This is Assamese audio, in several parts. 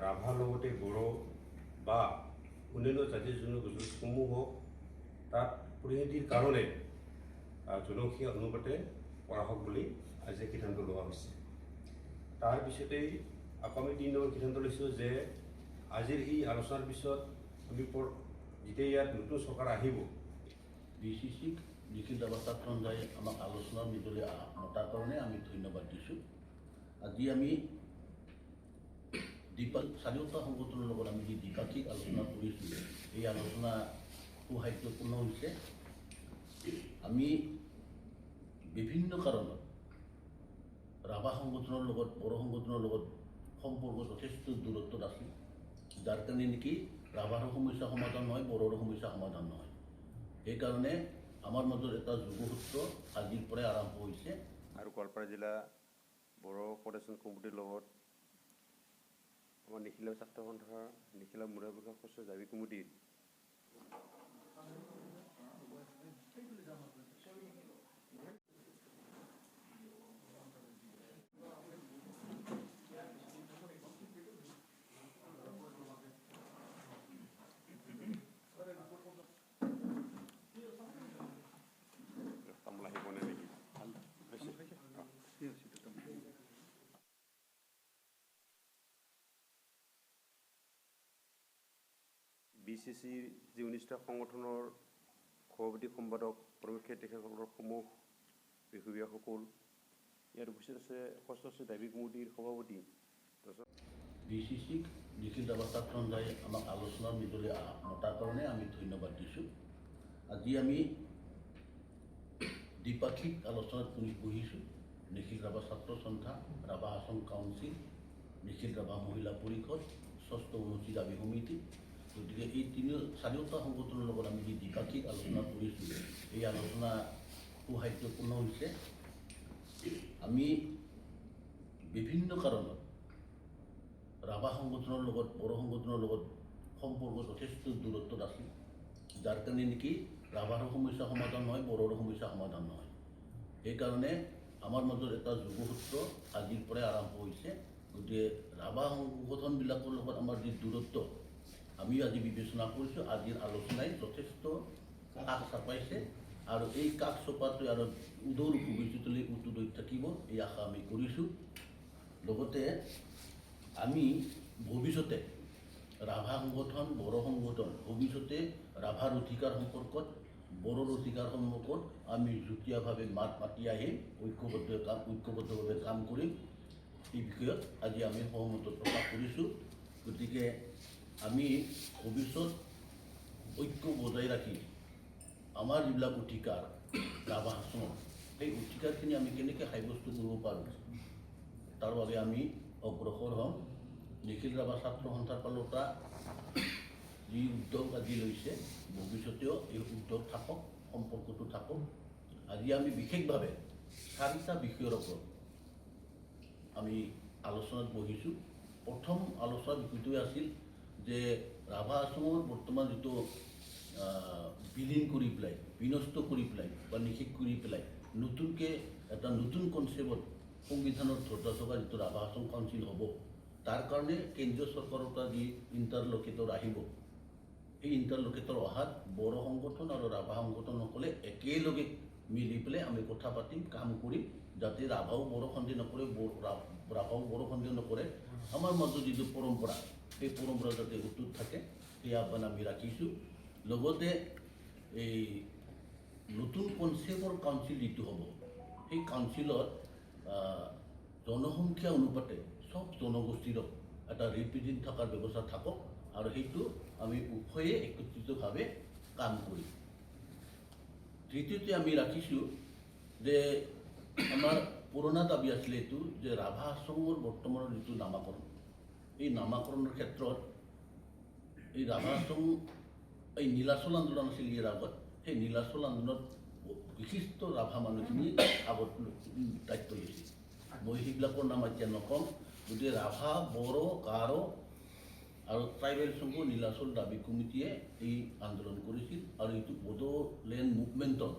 ৰাভাৰ লগতে বড়ো বা অন্যান্য জাতি জনগোষ্ঠীসমূহক তাত প্ৰতিনিধিৰ কাৰণে জনসংখ্যা অনুপাতে কৰা হওক বুলি আজি সিদ্ধান্ত লোৱা হৈছে। তাৰ পিছতেই আগামী 3 নম্বৰ সিদ্ধান্ত লৈছোঁ যে আজিৰ এই আলোচনাৰ পিছত আমি যেতিয়া ইয়াত নতুন চৰকাৰ আহিব, BCCক নিখিল ৰাভা ছাত্ৰ সন্থাই আমাক আলোচনাৰ নিজলৈ মতাৰ কাৰণে আমি ধন্যবাদ দিছোঁ। আজি আমি চাৰিওটা সংগঠনৰ লগত আমি যি দ্বিপাক্ষিক আলোচনা কৰিছোঁ, এই আলোচনা সৌহাৰ্দ্যপূৰ্ণ হৈছে। আমি বিভিন্ন কাৰণত ৰাভা সংগঠনৰ লগত বড়ো সংগঠনৰ লগত সম্পৰ্ক যথেষ্ট দূৰত্বত আছিল, যাৰ কাৰণে নেকি ৰাভাৰো সমস্যা সমাধান নহয়, বড়োৰো সমস্যা সমাধান নহয়। সেইকাৰণে আমাৰ মাজত এটা যোগসূত্ৰ আজিৰ পৰাই আৰম্ভ হৈছে। আৰু গোৱালপাৰা জিলা বড়ো ফেডাৰেশ্যন কমিটিৰ লগত আমাৰ নিখিল ৰাভা ছাত্ৰ সন্থাৰ নিখিল ৰাভা মুৰব্বী শস্য দাবী কমিটিৰ BCCৰ যি 19টা সংগঠনৰ সভাপতি সম্পাদক পৰৱৰ্তী তেখেতসকলৰ সমূহ বিষয়াসকল ইয়াৰ উপস্থিত আছে। ষষ্ঠ দাবী কমিটিৰ সভাপতি BCCক নিখিল ৰাভা ছাত্ৰ সন্থাই আমাক আলোচনাৰ নিজলৈ মতাৰ কাৰণে আমি ধন্যবাদ দিছোঁ। আজি আমি দ্বিপাক্ষিক আলোচনাত বহিছোঁ। নিখিল ৰাভা ছাত্ৰ সন্থা, ৰাভা আসাম কাউন্সিল, নিখিল ৰাভা মহিলা পৰিষদ, ষষ্ঠ অনুসূচী দাবী সমিতি। গতিকে এই চাৰিওটা সংগঠনৰ লগত আমি যি দ্বিপাক্ষিক আলোচনা কৰিছোঁ, এই আলোচনা সৌহাৰ্দ্যপূৰ্ণ হৈছে। আমি বিভিন্ন কাৰণত ৰাভা সংগঠনৰ লগত বড়ো সংগঠনৰ লগত সম্পৰ্ক যথেষ্ট দূৰত্বত আছিল, যাৰ কাৰণে নেকি ৰাভাৰো সমস্যা সমাধান নহয়, বড়োৰো সমস্যা সমাধান নহয়। সেইকাৰণে আমাৰ মাজত এটা যোগসূত্ৰ আজিৰ পৰাই আৰম্ভ হৈছে। গতিকে ৰাভা সংগঠনবিলাকৰ লগত আমাৰ যি দূৰত্ব আমি আজি বিবেচনা কৰিছোঁ, আজিৰ আলোচনাই যথেষ্ট কাষ চাপাইছে আৰু এই কাষ চপাটো আৰু উদৰ ভৱিষ্যতলৈ উত্তোত থাকিব, এই আশা আমি কৰিছোঁ। লগতে আমি ভৱিষ্যতে ৰাভা সংগঠন, বড়ো সংগঠন ভৱিষ্যতে ৰাভাৰ অধিকাৰ সম্পৰ্কত, বড়োৰ অধিকাৰ সম্পৰ্কত আমি যুটীয়াভাৱে মাত মাতি আহিম, ঐক্যবদ্ধভাৱে কাম কৰিম। এই বিষয়ত আজি আমি সহমত প্ৰকাশ কৰিছোঁ। গতিকে আমি ভৱিষ্যত ঐক্য বজাই ৰাখি আমাৰ যিবিলাক অধিকাৰ ৰাভা আসামত, সেই অধিকাৰখিনি আমি কেনেকৈ সাব্যস্ত কৰিব পাৰোঁ, তাৰ বাবে আমি অগ্ৰসৰ হ'ম। নিখিল ৰাভা ছাত্ৰ সন্থাৰ ফালৰ পৰা যি উদ্যোগ আজি লৈছে, ভৱিষ্যতেও এই উদ্যোগ থাকক, সম্পৰ্কটো থাকক। আজি আমি বিশেষভাৱে 4টা বিষয়ৰ ওপৰত আমি আলোচনাত বহিছোঁ। প্ৰথম আলোচনাৰ বিষয়টোৱে আছিল যে ৰাভা আসামৰ বৰ্তমান যিটো বিলীন কৰি পেলাই, বিনষ্ট কৰি পেলাই বা নিষেধ কৰি পেলাই নতুনকৈ এটা নতুন কনচেপ্টত সংবিধানৰ ধৰ্যা থকা যিটো ৰাভা আসাম কাউন্সিল হ'ব, তাৰ কাৰণে কেন্দ্ৰীয় চৰকাৰৰ পৰা যি ইণ্টাৰলকেটৰ আহিব, এই ইণ্টাৰলকেটৰ অহাত বড়ো সংগঠন আৰু ৰাভা সংগঠনসকলে একেলগে মিলি পেলাই আমি কথা পাতিম, কাম কৰিম, যাতে ৰাভাও বড়ো সন্ধি নকৰে, ৰাভাও বড়ো সন্ধি নকৰে। আমাৰ মাজত যিটো পৰম্পৰা, সেই পৰম্পৰা যাতে অটুট থাকে, সেই আহ্বান আমি ৰাখিছোঁ। লগতে এই নতুন কনচেপ্টৰ কাউন্সিল যিটো হ'ব, সেই কাউন্সিলত জনসংখ্যা অনুপাতে সব জনগোষ্ঠীৰ এটা ৰিপ্ৰেজেণ্ট থকাৰ ব্যৱস্থা থাকক আৰু সেইটো আমি উভয়ে একত্ৰিতভাৱে কাম কৰিম। তৃতীয়তে আমি ৰাখিছোঁ যে আমাৰ পুৰণা দাবী আছিলে এইটো যে ৰাভা আসামৰ বৰ্তমানৰ যিটো নামাকৰণ, এই নামাকৰণৰ ক্ষেত্ৰত এই ৰাভা আসাম এই নীলাচল আন্দোলন আছিল ইয়াৰ আগত, সেই নীলাচল আন্দোলনত বিশিষ্ট ৰাভা মানুহখিনি আগত দায়িত্ব লৈছিল। মই সেইবিলাকৰ নাম এতিয়া নকওঁ। গতিকে ৰাভা, বড়ো, গাৰো আৰু ট্ৰাইবেল সংঘ নীলাচল দাবী কমিটিয়ে এই আন্দোলন কৰিছিল আৰু এইটো Bodoland মুভমেণ্টৰ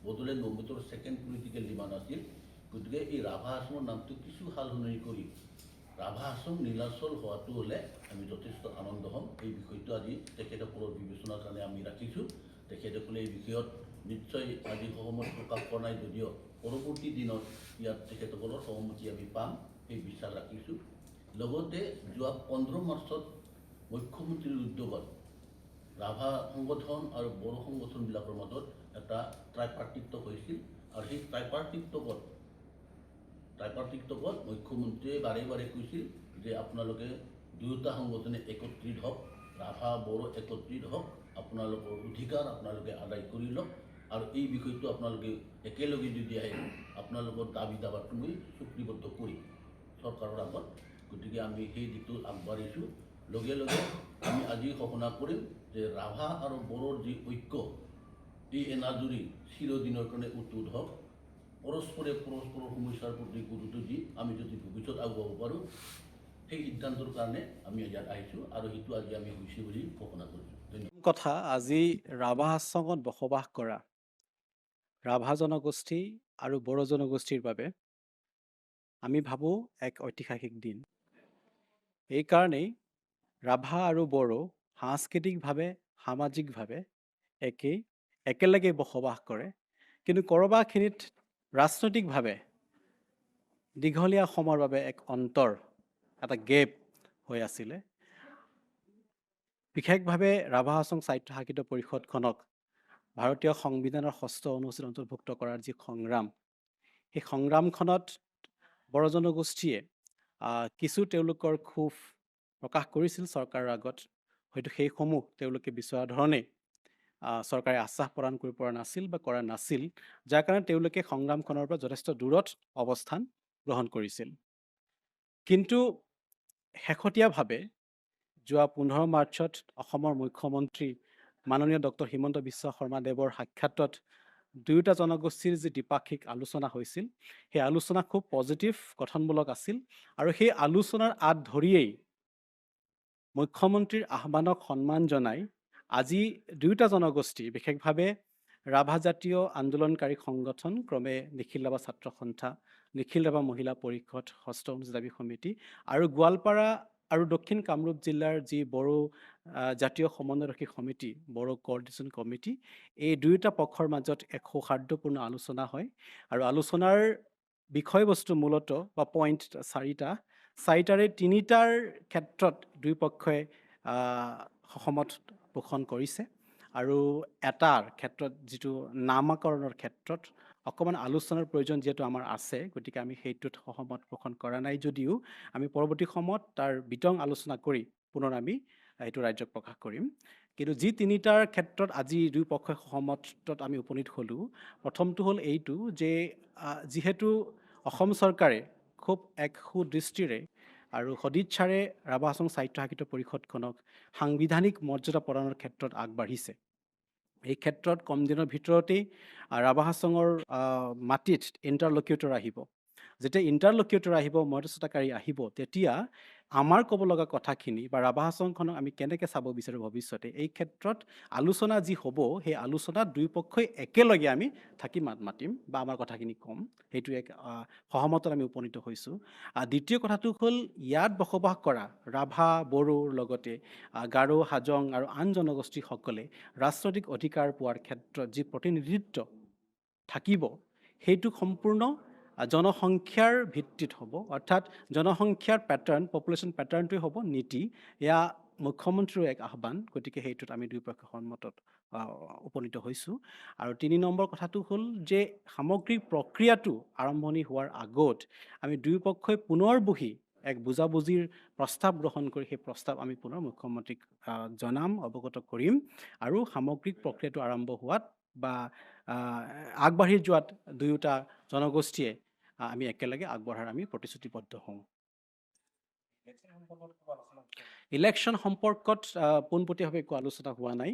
Bodoland মুভমেণ্টৰ second political demand আছিল। গতিকে এই ৰাভা আসামৰ নামটো কিছু সাল সলনি কৰি ৰাভা হাছং নীলাচল হোৱাটো হ'লে আমি যথেষ্ট আনন্দ হ'ম। এই বিষয়টো আজি তেখেতসকলৰ বিবেচনাৰ কাৰণে আমি ৰাখিছোঁ। তেখেতসকলে এই বিষয়ত নিশ্চয় আজি সহমত প্ৰকাশ কৰা নাই যদিও পৰৱৰ্তী দিনত ইয়াত তেখেতসকলৰ সহমতি আমি পাম, এই বিশ্বাস ৰাখিছোঁ। লগতে যোৱা 15 মাৰ্চত মুখ্যমন্ত্ৰীৰ উদ্যোগত ৰাভা সংগঠন আৰু বড়ো সংগঠনবিলাকৰ মাজত এটা ট্ৰাইপাৰ্টিত্ব হৈছিল, আৰু সেই ট্ৰাইপাৰ্টিত্বত মুখ্যমন্ত্ৰীয়ে বাৰে বাৰে কৈছিল যে আপোনালোকে দুয়োটা সংগঠনে একত্ৰিত হওক, ৰাভা বড়ো একত্ৰিত হওক, আপোনালোকৰ অধিকাৰ আপোনালোকে আদায় কৰি লওক, আৰু এই বিষয়টো আপোনালোকে একেলগে যদি আহে আপোনালোকৰ দাবী দাবাটো মই চুক্তিবদ্ধ কৰিম চৰকাৰৰ আগত। গতিকে আমি সেই দিশটো আগবাঢ়িছোঁ। লগে লগে আমি আজি ঘোষণা কৰিম যে ৰাভা আৰু বড়োৰ যি ঐক্য, এই এনাজৰী চিৰদিনৰ কাৰণে অটুট হওক। পৰস্পৰৰ সমস্যাৰ প্ৰতি গুৰুত্ব দি আমি যদি ভৱিষ্যত আগুৱাব পাৰোঁ, সেই সিদ্ধান্তৰ কাৰণে আমি ইয়াত আহিছোঁ, আৰু সেইটো আজি আমি হৈছে বুলি ঘোষণা কৰিছোঁ। ধন্যবাদ। কথা আজি ৰাভা হাছঙত বসবাস কৰা ৰাভা জনগোষ্ঠী আৰু বড়ো জনগোষ্ঠীৰ বাবে আমি ভাবোঁ এক ঐতিহাসিক দিন। এইকাৰণেই ৰাভা আৰু বড়ো সাংস্কৃতিকভাৱে সামাজিকভাৱে একেলগে বসবাস কৰে, কিন্তু ক'ৰবাখিনিত ৰাজনৈতিকভাৱে দীঘলীয়া সময়ৰ বাবে এক অন্তৰ, এটা গেপ হৈ আছিলে। বিশেষভাৱে ৰাভা হাছং সাহিত্য সাহিত্য পৰিষদখনক ভাৰতীয় সংবিধানৰ 6ষ্ঠ অনুচ্ছেদ অন্তৰ্ভুক্ত কৰাৰ যি সংগ্ৰাম, সেই সংগ্ৰামখনত বড়ো জনগোষ্ঠীয়ে কিছু তেওঁলোকৰ ক্ষোভ প্ৰকাশ কৰিছিল চৰকাৰৰ আগত। হয়তো সেইসমূহ তেওঁলোকে বিচৰা ধৰণে চৰকাৰে আশ্বাস প্ৰদান কৰিব পৰা নাছিল বা কৰা নাছিল, যাৰ কাৰণে তেওঁলোকে সংগ্ৰামখনৰ পৰা যথেষ্ট দূৰত অৱস্থান গ্ৰহণ কৰিছিল। কিন্তু শেহতীয়াভাৱে যোৱা 15 মাৰ্চত অসমৰ মুখ্যমন্ত্ৰী মাননীয় ডক্টৰ হিমন্ত বিশ্ব শৰ্মাদেৱৰ সাক্ষাতত দুয়োটা জনগোষ্ঠীৰ যি দ্বিপাক্ষিক আলোচনা হৈছিল, সেই আলোচনা খুব পজিটিভ, গঠনমূলক আছিল, আৰু সেই আলোচনাৰ আঁত ধৰিয়েই মুখ্যমন্ত্ৰীৰ আহ্বানক সন্মান জনাই আজি দুয়োটা জনগোষ্ঠী, বিশেষভাৱে ৰাভা জাতীয় আন্দোলনকাৰী সংগঠন ক্ৰমে নিখিল ৰাভা ছাত্ৰ সন্থা, নিখিল ৰাভা মহিলা পৰিষদ, 6ষ্ঠ অনুসূচিত জাতি সমিতি, আৰু গোৱালপাৰা আৰু দক্ষিণ কামৰূপ জিলাৰ যি বড়ো জাতীয় সমন্বয়ৰক্ষী সমিতি, বড়ো কোঅৰ্ডিনেশ্যন কমিটি, এই দুয়োটা পক্ষৰ মাজত এক সৌহাৰ্দ্যপূৰ্ণ আলোচনা হয়। আৰু আলোচনাৰ বিষয়বস্তু মূলতঃ বা পইণ্ট 4টাৰে 3টাৰ ক্ষেত্ৰত দুই পক্ষই সহমত পোষণ কৰিছে, আৰু এটাৰ ক্ষেত্ৰত যিটো নামাকৰণৰ ক্ষেত্ৰত অকণমান আলোচনাৰ প্ৰয়োজন যিহেতু আমাৰ আছে, গতিকে আমি সেইটোত সহমত পোষণ কৰা নাই যদিও আমি পৰৱৰ্তী সময়ত তাৰ বিতং আলোচনা কৰি পুনৰ আমি এইটো ৰাজ্যক প্ৰকাশ কৰিম। কিন্তু যি 3টাৰ ক্ষেত্ৰত আজি দুই পক্ষই সহমতত আমি উপনীত হ'লোঁ, প্ৰথমটো হ'ল এইটো যে যিহেতু অসম চৰকাৰে খুব এক সুদৃষ্টিৰে আৰু সদিচ্ছাৰে ৰাভা হাছং সাহিত্য সাহিত্য পৰিষদখনক সাংবিধানিক মৰ্যাদা প্ৰদানৰ ক্ষেত্ৰত আগবাঢ়িছে। এই ক্ষেত্ৰত কম দিনৰ ভিতৰতেই ৰাভা হাছঙৰ মাটিত ইণ্টাৰলকিউটৰ আহিব। যেতিয়া ইণ্টাৰলকিউটৰ আহিব, মধ্যস্থতাকাৰী আহিব, তেতিয়া আমাৰ ক'ব লগা কথাখিনি বা ৰাভা হাছংখনক আমি কেনেকৈ চাব বিচাৰোঁ ভৱিষ্যতে, এই ক্ষেত্ৰত আলোচনা যি হ'ব, সেই আলোচনাত দুই পক্ষই একেলগে আমি থাকি মাতিম বা আমাৰ কথাখিনি ক'ম। সেইটো এক সহমতত আমি উপনীত হৈছোঁ। দ্বিতীয় কথাটো হ'ল ইয়াত বসবাস কৰা ৰাভা বড়োৰ লগতে গাৰো, হাজং আৰু আন জনগোষ্ঠীসকলে ৰাজনৈতিক অধিকাৰ পোৱাৰ ক্ষেত্ৰত যি প্ৰতিনিধিত্ব থাকিব, সেইটো সম্পূৰ্ণ জনসংখ্যাৰ ভিত্তিত হ'ব, অৰ্থাৎ জনসংখ্যাৰ পেটাৰ্ণ, পপুলেশ্যন পেটাৰ্ণটোৱে হ'ব নীতি। এয়া মুখ্যমন্ত্ৰীৰ এক আহ্বান, গতিকে সেইটোত আমি দুয়োপক্ষ সন্মতত উপনীত হৈছোঁ। আৰু 3 নম্বৰ কথাটো হ'ল যে সামগ্ৰিক প্ৰক্ৰিয়াটো আৰম্ভণি হোৱাৰ আগত আমি দুয়োপক্ষই পুনৰ বহি এক বুজাবুজিৰ প্ৰস্তাৱ গ্ৰহণ কৰি সেই প্ৰস্তাৱ আমি পুনৰ মুখ্যমন্ত্ৰীক জনাম, অৱগত কৰিম, আৰু সামগ্ৰিক প্ৰক্ৰিয়াটো আৰম্ভ হোৱাত বা আগবাঢ়ি যোৱাত দুয়োটা জনগোষ্ঠীয়ে আমি একেলগে আগবঢ়াৰ আমি প্ৰতিশ্ৰুতিবদ্ধ হওঁ। ইলেকশ্যন সম্পৰ্কত পোনপটীয়াভাৱে একো আলোচনা হোৱা নাই।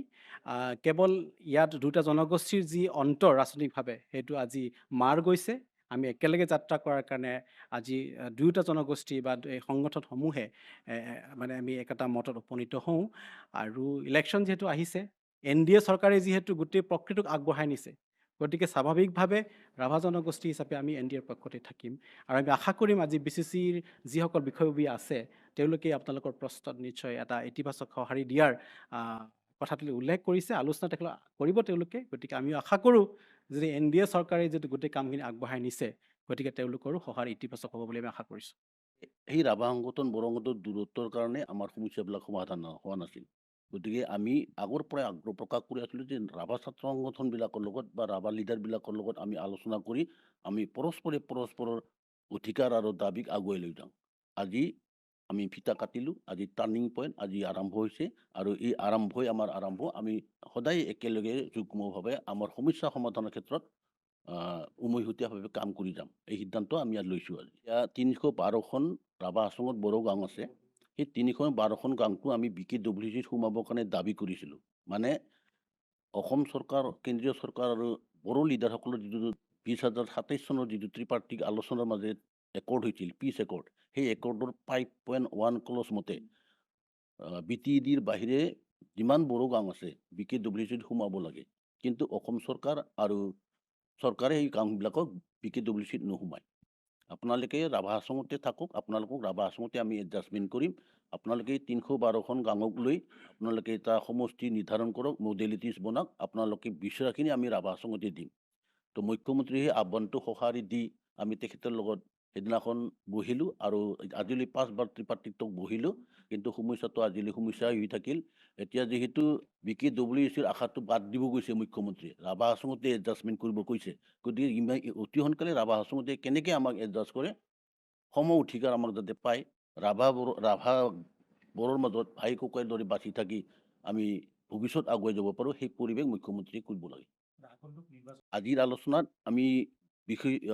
কেৱল ইয়াত দুটা জনগোষ্ঠীৰ যি অন্তৰ ৰাজনৈতিকভাৱে সেইটো আজি মাৰ গৈছে। আমি একেলগে যাত্ৰা কৰাৰ কাৰণে আজি দুয়োটা জনগোষ্ঠী বা এই সংগঠনসমূহে মানে আমি একেটা মতত উপনীত হওঁ। আৰু ইলেকশ্যন যিহেতু আহিছে, NDA চৰকাৰে যিহেতু গোটেই প্ৰক্ৰিয়াটোক আগবঢ়াই নিছে, গতিকে স্বাভাৱিকভাৱে ৰাভা জনগোষ্ঠী হিচাপে আমি NDAৰ পক্ষতে থাকিম আৰু আমি আশা কৰিম আজি BCCৰ যিসকল বিষয়ববীয়া আছে তেওঁলোকে আপোনালোকৰ প্ৰশ্নত নিশ্চয় এটা ইতিবাচক সঁহাৰি দিয়াৰ কথাটো উল্লেখ কৰিছে, আলোচনা তেখেতলোকে কৰিব তেওঁলোকে। গতিকে আমিও আশা কৰোঁ যে NDA চৰকাৰে যিটো গোটেই কামখিনি আগবঢ়াই নিছে, গতিকে তেওঁলোকৰো সঁহাৰি ইতিবাচক হ'ব বুলি আমি আশা কৰিছোঁ। সেই ৰাভা সংগঠন বৰংগতৰ দূৰত্বৰ কাৰণে আমাৰ সমস্যাবিলাক সমাধান হোৱা নাছিল। গতিকে আমি আগৰ পৰাই আগ্ৰহ প্ৰকাশ কৰি আছিলোঁ যে ৰাভা ছাত্ৰ সংগঠনবিলাকৰ লগত বা ৰাভা লিডাৰবিলাকৰ লগত আমি আলোচনা কৰি আমি পৰস্পৰৰ অধিকাৰ আৰু দাবীক আগুৱাই লৈ যাওঁ। আজি আমি ফিতা কাটিলোঁ, আজি টাৰ্ণিং পইণ্ট আজি আৰম্ভ হৈছে আৰু এই আৰম্ভ আমি সদায় একেলগে যুগ্মভাৱে আমাৰ সমস্যা সমাধানৰ ক্ষেত্ৰত উমৈহতীয়াভাৱে কাম কৰি যাম, এই সিদ্ধান্ত আমি ইয়াত লৈছোঁ। আজি এতিয়া 312খন ৰাভা আশ্ৰমত বড়ো গাঁও আছে। সেই 312খন গাঁওটো আমি BKWCত সোমাবৰ কাৰণে দাবী কৰিছিলোঁ। মানে অসম চৰকাৰ, কেন্দ্ৰীয় চৰকাৰ আৰু বড়ো লিডাৰসকলৰ যিটো 2027 চনৰ যিটো ত্ৰিপাৰ্টিক আলোচনাৰ মাজত একৰ্ড হৈছিল, পিচ একৰ্ড, সেই একৰ্ডৰ 5.1 ক্লজ মতে BTEDৰ বাহিৰে যিমান বড়ো গাঁও আছে BKWCত সোমাব লাগে। কিন্তু অসম চৰকাৰ আৰু চৰকাৰে এই গাঁওবিলাকক BKWCত নোসোমায়। আপোনালোকে ৰাভা আশ্ৰমতে থাকক, আপোনালোকক ৰাভা আশ্ৰমতে আমি এডজাষ্টমেণ্ট কৰিম। আপোনালোকে 312খন গাঁৱক লৈ আপোনালোকে এটা সমষ্টি নিৰ্ধাৰণ কৰক, মডেলিটিজ বনাওক, আপোনালোকে বিচৰাখিনি আমি ৰাভা আশ্ৰমতে দিম। তো মুখ্যমন্ত্ৰীয়ে আহ্বানটো সঁহাৰি দি আমি তেখেতৰ লগত সেইদিনাখন বহিলোঁ আৰু আজিলৈ 5 বাৰ ত্ৰিপাৰ্টিকক বহিলোঁ, কিন্তু সমস্যাটো আজিলৈ সমস্যা হৈ থাকিল। এতিয়া যিহেতু BKWCৰ আশাটো বাদ দিব গৈছে মুখ্যমন্ত্ৰীয়ে, ৰাভা আশ্ৰমতে এডজাষ্টমেণ্ট কৰিব কৈছে। গতিকে অতি সোনকালে ৰাভা আশ্ৰমতে কেনেকৈ আমাক এডজাষ্ট কৰে, সম অধিকাৰ আমাক যাতে পায়, ৰাভা বড়োৰ মাজত ভাই ককাইৰ দৰে বাচি থাকি আমি ভৱিষ্যত আগুৱাই যাব পাৰোঁ, সেই পৰিৱেশ মুখ্যমন্ত্ৰীয়ে কৰিব লাগে। আজিৰ আলোচনাত আমি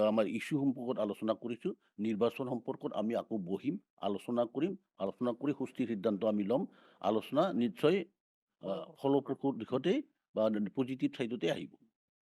আমাৰ ইছ্যু সম্পৰ্কত আলোচনা কৰিছোঁ। নিৰ্বাচন সম্পৰ্কত আমি আকৌ বহিম, আলোচনা কৰিম, আলোচনা কৰি সুস্থিৰ সিদ্ধান্ত আমি ল'ম। আলোচনা নিশ্চয় ফলপ্ৰসূ দিশতেই বা পজিটিভ ছাইডতে আহিব।